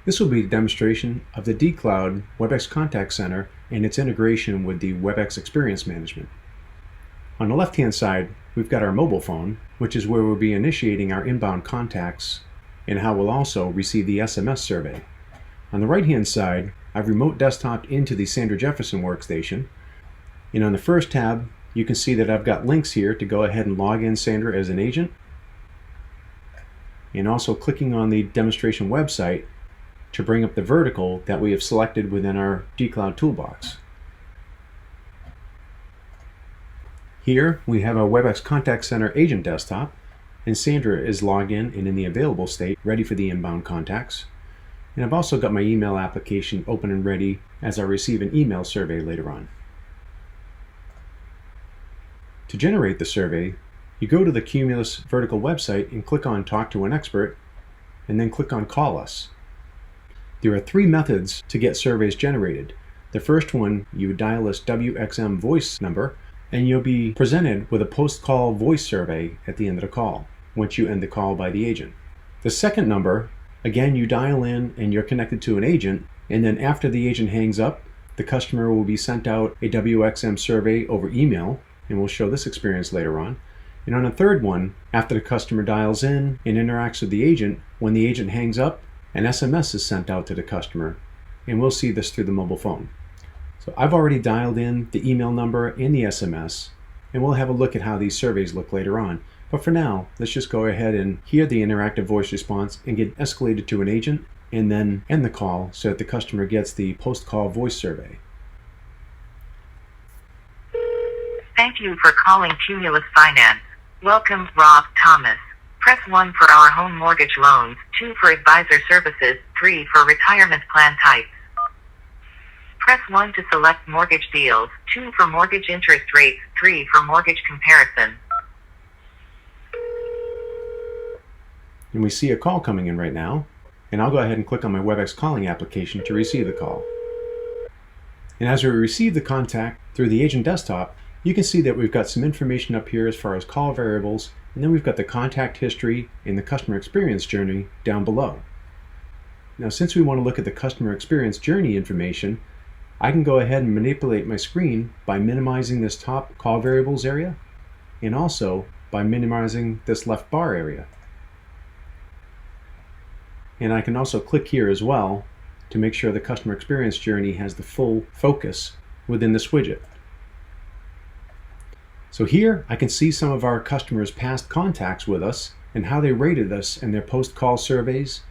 This will be a demonstration of the dCloud Webex Contact Center and its integration with the Webex Experience Management. On the left-hand side, we've got our mobile phone, which is where we'll be initiating our inbound contacts and how we'll also receive the SMS survey. On the right-hand side, I've remote desktoped into the Sandra Jefferson workstation. And on the first tab, you can see that I've got links here to go ahead and log in Sandra as an agent. And also clicking on the demonstration website to bring up the vertical that we have selected within our dCloud toolbox. Here we have our Webex Contact Center agent desktop, and Sandra is logged in and in the available state, ready for the inbound contacts. And I've also got my email application open and ready as I receive an email survey later on. To generate the survey, you go to the Cumulus vertical website and click on Talk to an Expert, and then click on Call Us. There are 3 methods to get surveys generated. The first one, you would dial this WXM voice number, and you'll be presented with a post-call voice survey at the end of the call, once you end the call by the agent. The second number, again, you dial in and you're connected to an agent, and then after the agent hangs up, the customer will be sent out a WXM survey over email, and we'll show this experience later on. And on the third one, after the customer dials in and interacts with the agent, when the agent hangs up, an SMS is sent out to the customer, and we'll see this through the mobile phone. So I've already dialed in the email number and the SMS, and we'll have a look at how these surveys look later on. But for now, let's just go ahead and hear the interactive voice response and get escalated to an agent, and then end the call so that the customer gets the post-call voice survey. Thank you for calling Cumulus Finance. Welcome, Rob Thomas. Press 1 for our home mortgage loans, 2 for advisor services, 3 for retirement plan types. Press 1 to select mortgage deals, 2 for mortgage interest rates, 3 for mortgage comparison. And we see a call coming in right now, and I'll go ahead and click on my Webex calling application to receive the call. And as we receive the contact through the agent desktop, you can see that we've got some information up here as far as call variables, and then we've got the contact history and the customer experience journey down below. Now, since we want to look at the customer experience journey information, I can go ahead and manipulate my screen by minimizing this top call variables area, and also by minimizing this left bar area. And I can also click here as well to make sure the customer experience journey has the full focus within this widget. So here I can see some of our customers' past contacts with us and how they rated us in their post-call surveys,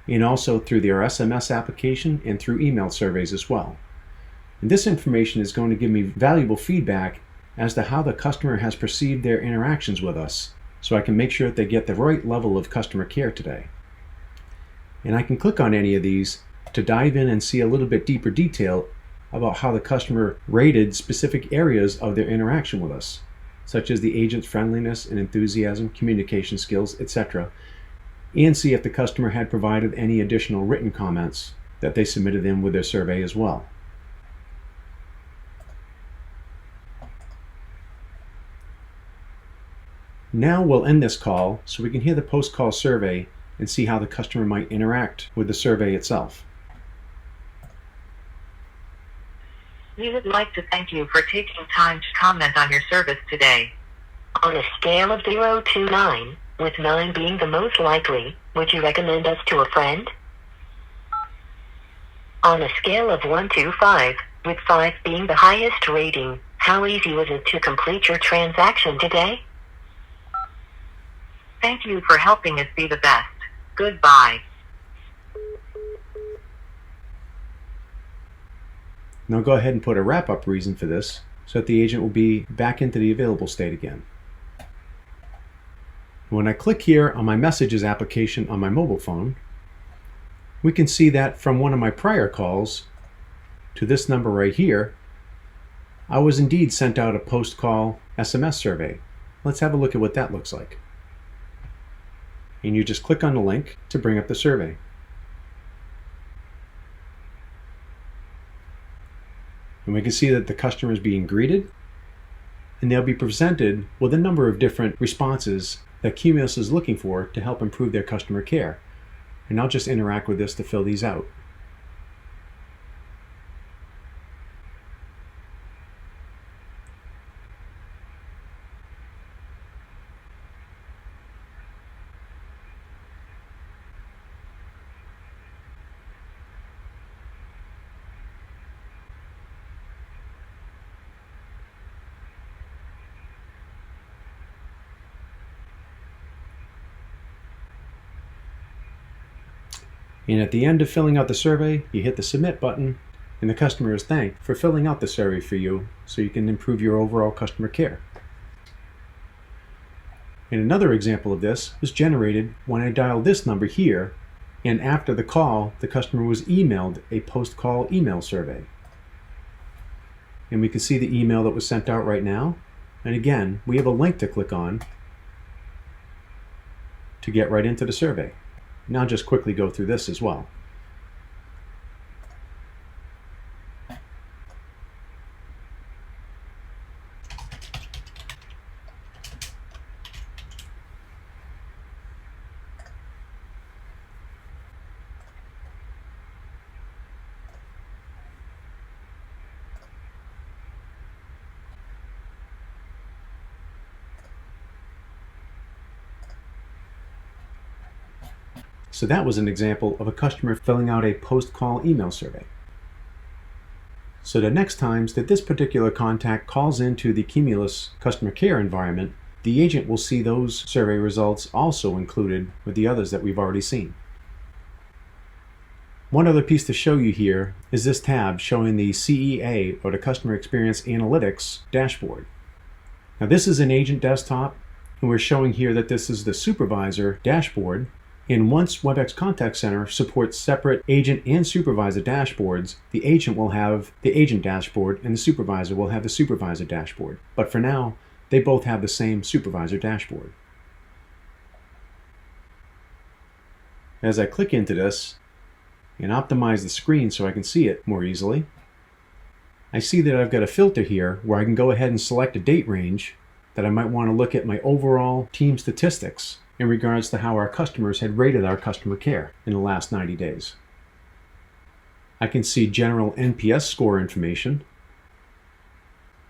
and also through their SMS application and through email surveys as well. And this information is going to give me valuable feedback as to how the customer has perceived their interactions with us, so I can make sure that they get the right level of customer care today. And I can click on any of these to dive in and see a little bit deeper detail about how the customer rated specific areas of their interaction with us, such as the agent's friendliness and enthusiasm, communication skills, etc., and see if the customer had provided any additional written comments that they submitted in with their survey as well. Now we'll end this call so we can hear the post-call survey and see how the customer might interact with the survey itself. We would like to thank you for taking time to comment on your service today. On a scale of 0 to 9, with 9 being the most likely, would you recommend us to a friend? On a scale of 1 to 5, with 5 being the highest rating, how easy was it to complete your transaction today? Thank you for helping us be the best. Goodbye. Now go ahead and put a wrap-up reason for this so that the agent will be back into the available state again. When I click here on my Messages application on my mobile phone, we can see that from one of my prior calls to this number right here, I was indeed sent out a post-call SMS survey. Let's have a look at what that looks like. And you just click on the link to bring up the survey. And we can see that the customer is being greeted, and they'll be presented with a number of different responses that Cumulus is looking for to help improve their customer care. and I'll just interact with this to fill these out. And at the end of filling out the survey, you hit the submit button, and the customer is thanked for filling out the survey for you so you can improve your overall customer care. And another example of this was generated when I dialed this number here, and after the call, the customer was emailed a post-call email survey. And we can see the email that was sent out right now. And again, we have a link to click on to get right into the survey. Now I'll just quickly go through this as well. So that was an example of a customer filling out a post-call email survey. So the next times that this particular contact calls into the Cumulus customer care environment, the agent will see those survey results also included with the others that we've already seen. One other piece to show you here is this tab showing the CEA, or the Customer Experience Analytics dashboard. Now this is an agent desktop, and we're showing here that this is the supervisor dashboard. And once Webex Contact Center supports separate agent and supervisor dashboards, the agent will have the agent dashboard and the supervisor will have the supervisor dashboard. But for now, they both have the same supervisor dashboard. As I click into this and optimize the screen so I can see it more easily, I see that I've got a filter here where I can go ahead and select a date range that I might want to look at my overall team statistics in regards to how our customers had rated our customer care in the last 90 days. I can see general NPS score information,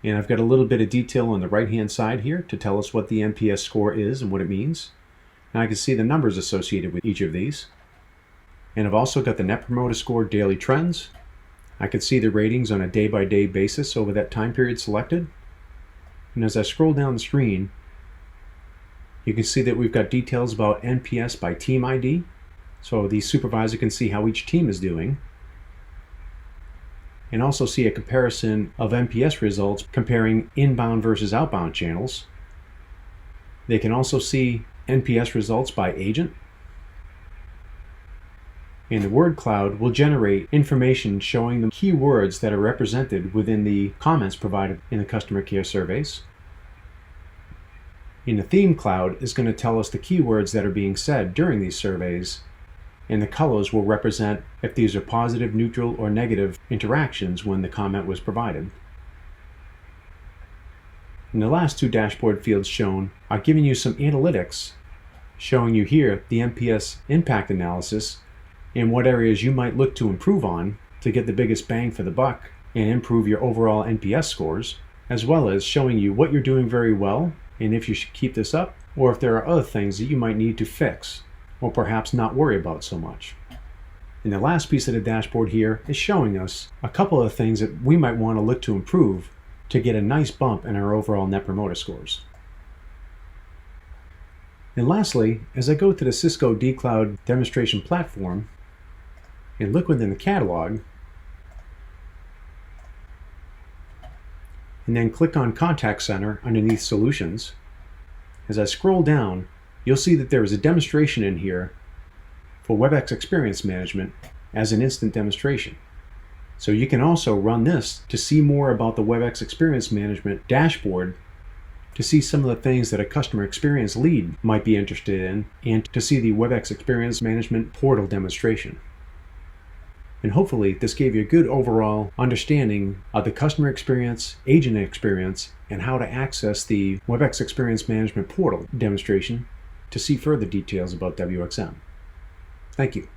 and I've got a little bit of detail on the right-hand side here to tell us what the NPS score is and what it means. And I can see the numbers associated with each of these. And I've also got the Net Promoter Score daily trends. I can see the ratings on a day-by-day basis over that time period selected. And as I scroll down the screen, you can see that we've got details about NPS by team ID. So the supervisor can see how each team is doing. And also see a comparison of NPS results comparing inbound versus outbound channels. They can also see NPS results by agent. And the word cloud will generate information showing the keywords that are represented within the comments provided in the customer care surveys. And the theme cloud is going to tell us the keywords that are being said during these surveys, and the colors will represent if these are positive, neutral, or negative interactions when the comment was provided. And the last two dashboard fields shown are giving you some analytics, showing you here the NPS impact analysis and what areas you might look to improve on to get the biggest bang for the buck and improve your overall NPS scores, as well as showing you what you're doing very well and if you should keep this up, or if there are other things that you might need to fix, or perhaps not worry about so much. And the last piece of the dashboard here is showing us a couple of things that we might want to look to improve to get a nice bump in our overall Net Promoter Scores. And lastly, as I go to the Cisco dCloud demonstration platform and look within the catalog, and then click on Contact Center underneath Solutions, as I scroll down, you'll see that there is a demonstration in here for Webex Experience Management as an instant demonstration. So you can also run this to see more about the Webex Experience Management dashboard, to see some of the things that a customer experience lead might be interested in, and to see the Webex Experience Management portal demonstration. And hopefully this gave you a good overall understanding of the customer experience, agent experience, and how to access the Webex Experience Management portal demonstration to see further details about WXM. Thank you.